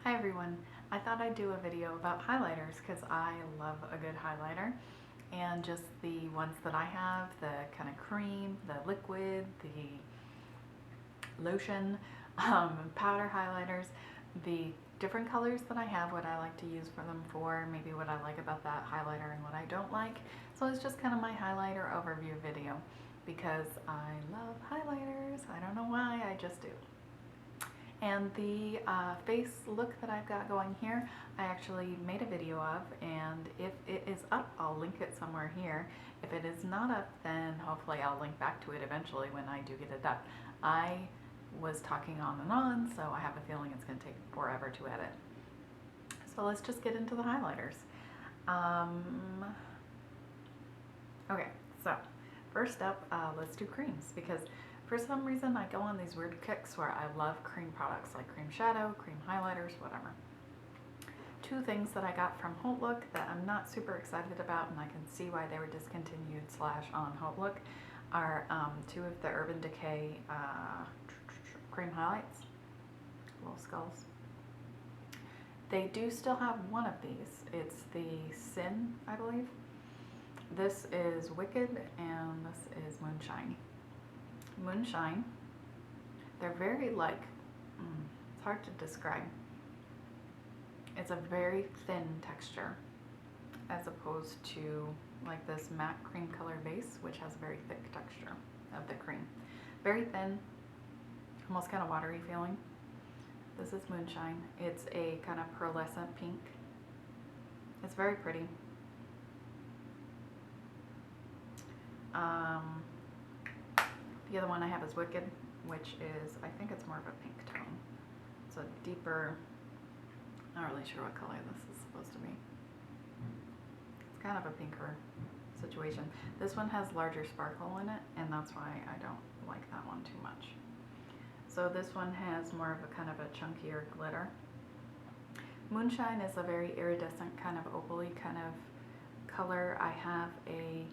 Hi everyone, I thought I'd do a video about highlighters because I love a good highlighter, and just the ones that I have, the kind of cream, the liquid, the lotion, powder highlighters, the different colors that I have, what I like to use for them for, maybe what I like about that highlighter and what I don't like. So it's just kind of my highlighter overview video because I love highlighters. I don't know why, I just do. And the face look that I've got going here, I actually made a video of, and if it is up, I'll link it somewhere here. If it is not up, then hopefully I'll link back to it eventually when I do get it up. I was talking on and on, so I have a feeling it's going to take forever to edit. So let's just get into the highlighters. Okay, so first up, let's do creams, because for some reason I go on these weird kicks where I love cream products like cream shadow, cream highlighters, whatever. Two things that I got from HauteLook that I'm not super excited about, and I can see why they were discontinued / on HauteLook, are two of the Urban Decay cream highlights, little skulls. They do still have one of these. It's the Sin, I believe. This is Wicked and this is Moonshine. Moonshine, they're very like, it's hard to describe. It's a very thin texture as opposed to like this matte cream color base, which has a very thick texture of the cream. Very thin, almost kind of watery feeling. This is Moonshine. It's a kind of pearlescent pink. It's very pretty. The other one I have is Wicked, which is, I think it's more of a pink tone. It's a deeper, not really sure what color this is supposed to be. It's kind of a pinker situation. This one has larger sparkle in it, and that's why I don't like that one too much. So this one has more of a kind of a chunkier glitter. Moonshine is a very iridescent kind of opaly kind of color. I have a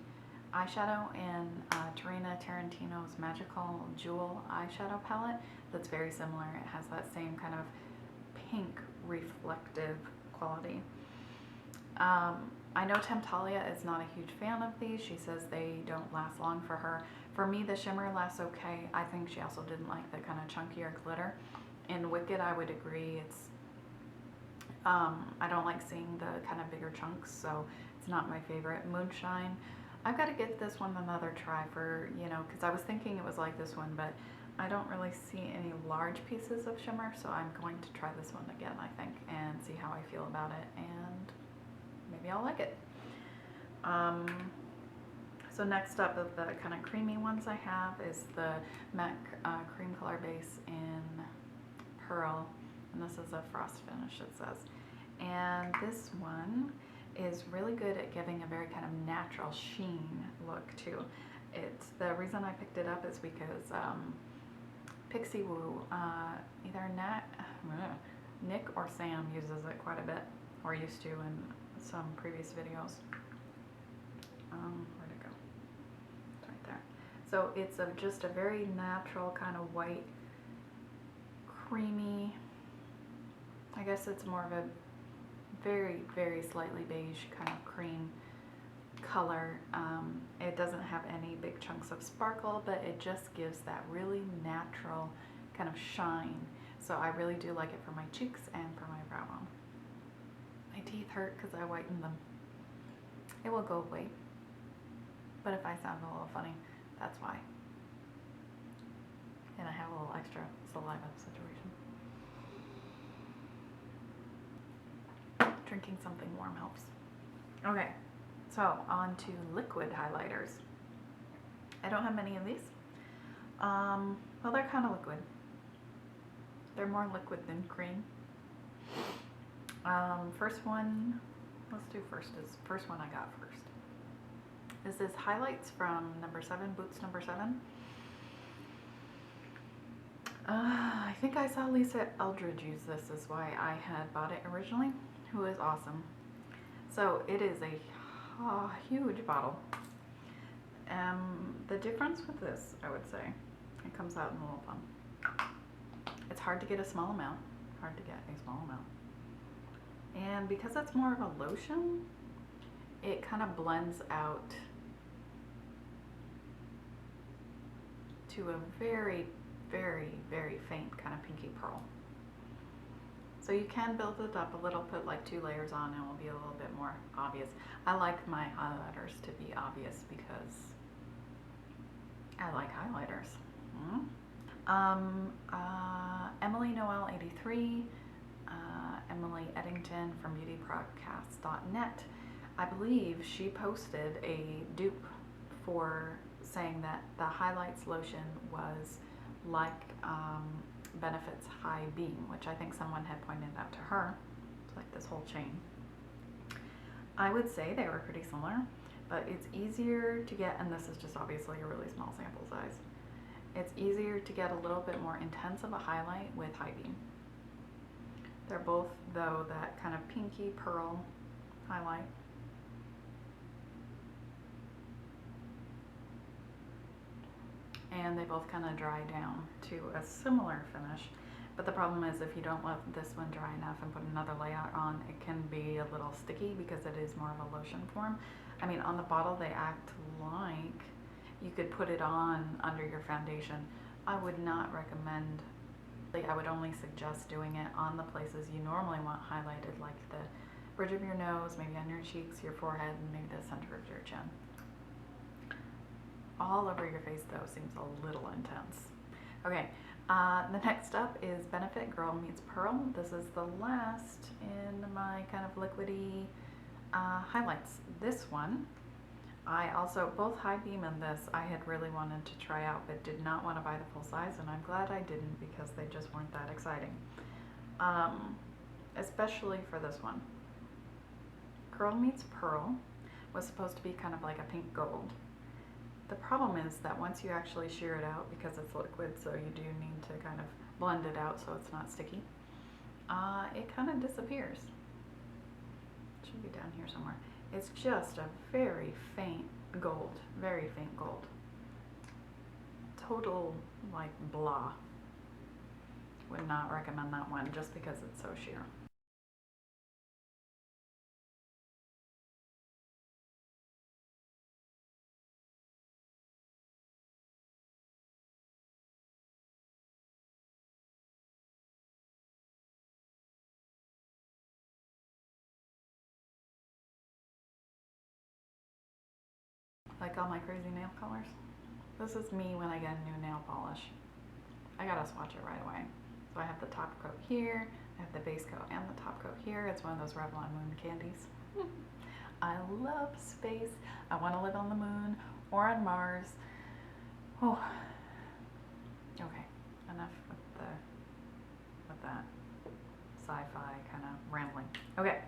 eyeshadow in Tarina Tarantino's Magical Jewel eyeshadow palette that's very similar. It has that same kind of pink reflective quality. I know Temptalia is not a huge fan of these. She says they don't last long for her. For me, the shimmer lasts okay. I think she also didn't like the kind of chunkier glitter. In Wicked, I would agree. It's I don't like seeing the kind of bigger chunks, so it's not my favorite. Moonshine, I've got to give this one another try for, because I was thinking it was like this one, but I don't really see any large pieces of shimmer, so I'm going to try this one again, I think, and see how I feel about it, and maybe I'll like it. So next up of the kind of creamy ones I have is the MAC cream color base in Pearl, and this is a frost finish, it says. And this one is really good at giving a very kind of natural sheen look too. It's the reason I picked it up is because Pixie Woo, either Nick or Sam uses it quite a bit, or used to in some previous videos. Where'd it go? It's right there. So it's just a very natural kind of white, creamy, I guess it's more of a very, very slightly beige kind of cream color. It doesn't have any big chunks of sparkle, but it just gives that really natural kind of shine. So I really do like it for my cheeks and for my brow bone. My teeth hurt because I whitened them. It will go away, but if I sound a little funny, that's why. And I have a little extra saliva situation. Drinking something warm helps. Okay, so on to liquid highlighters. I don't have many of these. Well, they're kind of liquid. They're more liquid than cream. First one, let's do first one I got first. This is Highlights from number 7, Boots number 7. I think I saw Lisa Eldridge use this, is why I had bought it originally, who is awesome. So it is a huge bottle. The difference with this, I would say, it comes out in a little pump. It's hard to get a small amount. Hard to get a small amount. And because it's more of a lotion, it kind of blends out to a very, very, very faint kind of pinky pearl. So you can build it up a little, put like 2 layers on, and it will be a little bit more obvious. I like my highlighters to be obvious because I like highlighters. Emily Noel 83, Emily Eddington from beautypodcast.net. I believe she posted a dupe for saying that the highlights lotion was like Benefit's High Beam, which I think someone had pointed out to her. It's like this whole chain. I would say they were pretty similar, but it's easier to get, and this is just obviously a really small sample size, it's easier to get a little bit more intense of a highlight with High Beam. They're both, though, that kind of pinky pearl highlight. And they both kind of dry down to a similar finish. But the problem is if you don't let this one dry enough and put another layer on, it can be a little sticky because it is more of a lotion form. I mean, on the bottle they act like you could put it on under your foundation. I would not recommend, I would only suggest doing it on the places you normally want highlighted, like the bridge of your nose, maybe on your cheeks, your forehead, and maybe the center of your chin. All over your face, though, seems a little intense. Okay, the next up is Benefit Girl Meets Pearl. This is the last in my kind of liquidy highlights. This one, I also, both High Beam and this, I had really wanted to try out, but did not want to buy the full size, and I'm glad I didn't because they just weren't that exciting. Especially for this one. Girl Meets Pearl was supposed to be kind of like a pink gold. The problem is that once you actually shear it out, because it's liquid, so you do need to kind of blend it out so it's not sticky, it kind of disappears. It should be down here somewhere. It's just a very faint gold, very faint gold. Total, like, blah. Would not recommend that one just because it's so sheer. Like all my crazy nail colors. This is me when I get a new nail polish. I gotta swatch it right away. So I have the top coat here, I have the base coat and the top coat here. It's one of those Revlon moon candies. I love space. I want to live on the moon or on Mars. Oh, okay. Enough with that sci-fi kind of rambling. Okay.